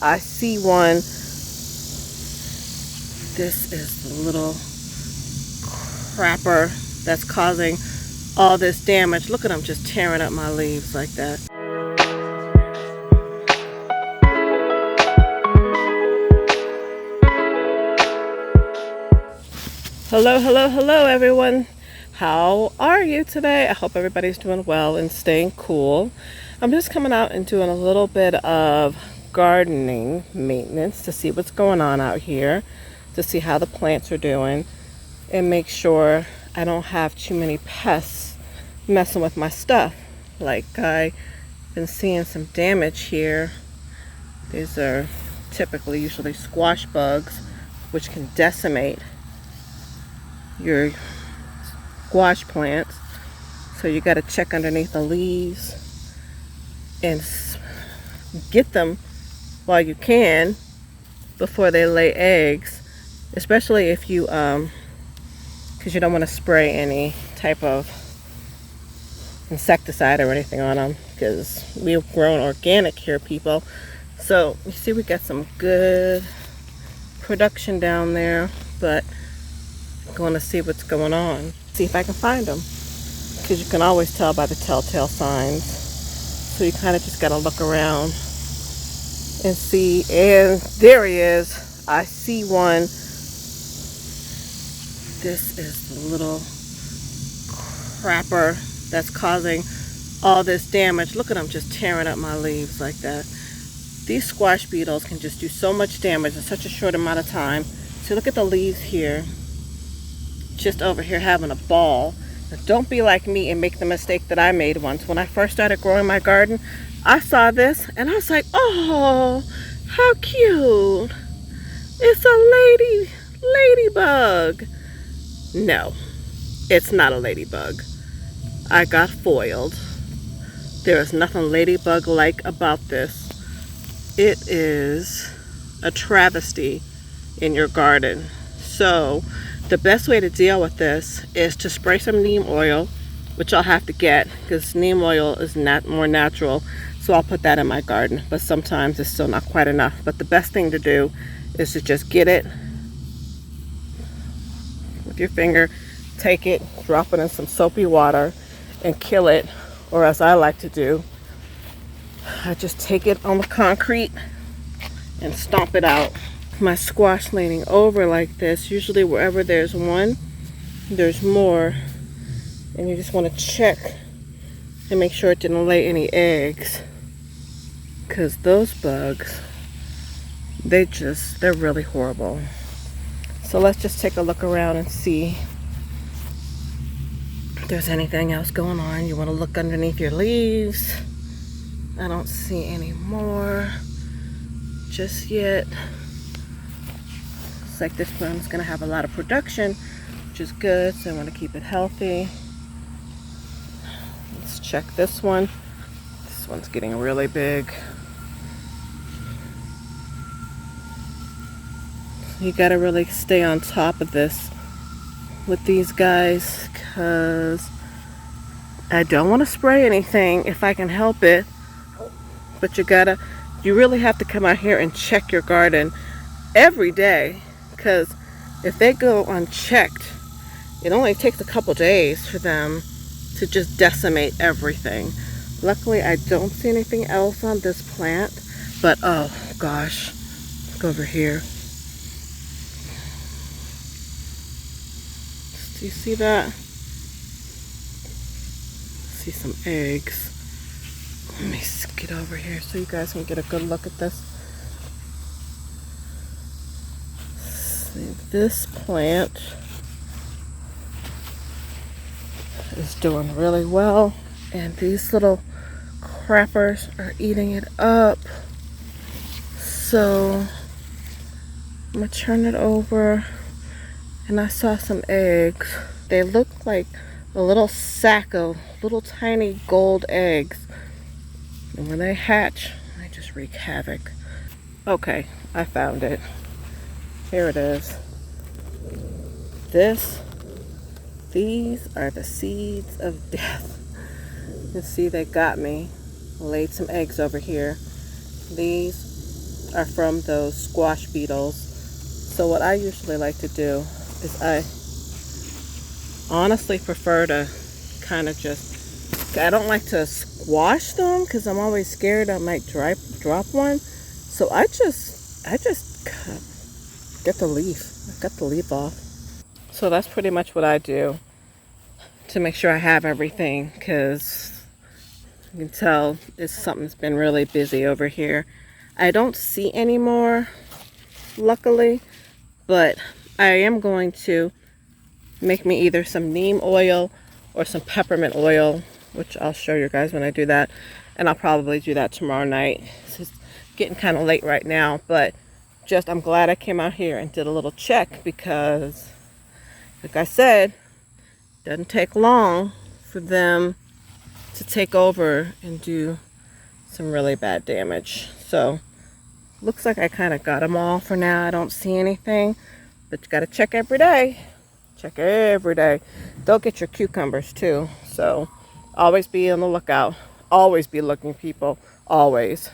I see one. This is the little crapper that's causing all this damage. Look at them just tearing up my leaves like that. Hello, hello, hello everyone. How are you today? I hope everybody's doing well and staying cool. I'm just coming out and doing a little bit of gardening maintenance to see what's going on out here, to see how the plants are doing, and make sure I don't have too many pests messing with my stuff. Like I've been seeing some damage here. These are usually squash bugs, which can decimate your squash plants. So you got to check underneath the leaves and get them while you can before they lay eggs, especially if you because you don't want to spray any type of insecticide or anything on them, because we've grown organic here, people. So you see we got some good production down there, but I'm going to see what's going on, see if I can find them, because you can always tell by the telltale signs. So you kind of just got to look around and see. And there he is. I see one. This is the little crapper that's causing all this damage. Look at them just tearing up my leaves like that. These squash beetles can just do so much damage in such a short amount of time. So look at the leaves here, just over here having a ball. Now, don't be like me and make the mistake that I made once. When I first started growing my garden, I saw this and I was like, oh, how cute. It's a ladybug. No, it's not a ladybug. I got foiled. There is nothing ladybug-like about this. It is a travesty in your garden. So the best way to deal with this is to spray some neem oil, which I'll have to get because neem oil is more natural. So I'll put that in my garden, but sometimes it's still not quite enough. But the best thing to do is to just get it with your finger, take it, drop it in some soapy water and kill it. Or as I like to do, I just take it on the concrete and stomp it out. My squash leaning over like this, usually wherever there's one, there's more. And you just want to check and make sure it didn't lay any eggs, because those bugs, they're really horrible. So let's just take a look around and see if there's anything else going on. You want to look underneath your leaves. I don't see any more just yet. Looks like this plant is going to have a lot of production, which is good, so I want to keep it healthy. Let's check this one. This one's getting really big. You got to really stay on top of this with these guys, because I don't want to spray anything if I can help it. But you really have to come out here and check your garden every day, because if they go unchecked, it only takes a couple days for them to just decimate everything. Luckily, I don't see anything else on this plant, but oh gosh, let's go over here. Do you see that? See some eggs. Let me get over here so you guys can get a good look at this. See, this plant is doing really well, and these little crappers are eating it up. So I'm gonna turn it over, and I saw some eggs. They look like a little sack of little tiny gold eggs. And when they hatch, they just wreak havoc. Okay, I found it. Here it is. These are the seeds of death. You see, they got me. Laid some eggs over here. These are from those squash beetles. So what I usually like to do is I honestly prefer to kind of just, I don't like to squash them because I'm always scared I might drop one. So I just get the leaf. I cut the leaf off. So that's pretty much what I do to make sure I have everything, because you can tell something's been really busy over here. I don't see any more, luckily, but I am going to make me either some neem oil or some peppermint oil, which I'll show you guys when I do that. And I'll probably do that tomorrow night. It's getting kind of late right now, but just I'm glad I came out here and did a little check, because like I said, it doesn't take long for them to take over and do some really bad damage. So looks like I kind of got them all for now. I don't see anything, but you got to check every day. Check every day. They'll get your cucumbers too. So always be on the lookout. Always be looking, people. Always.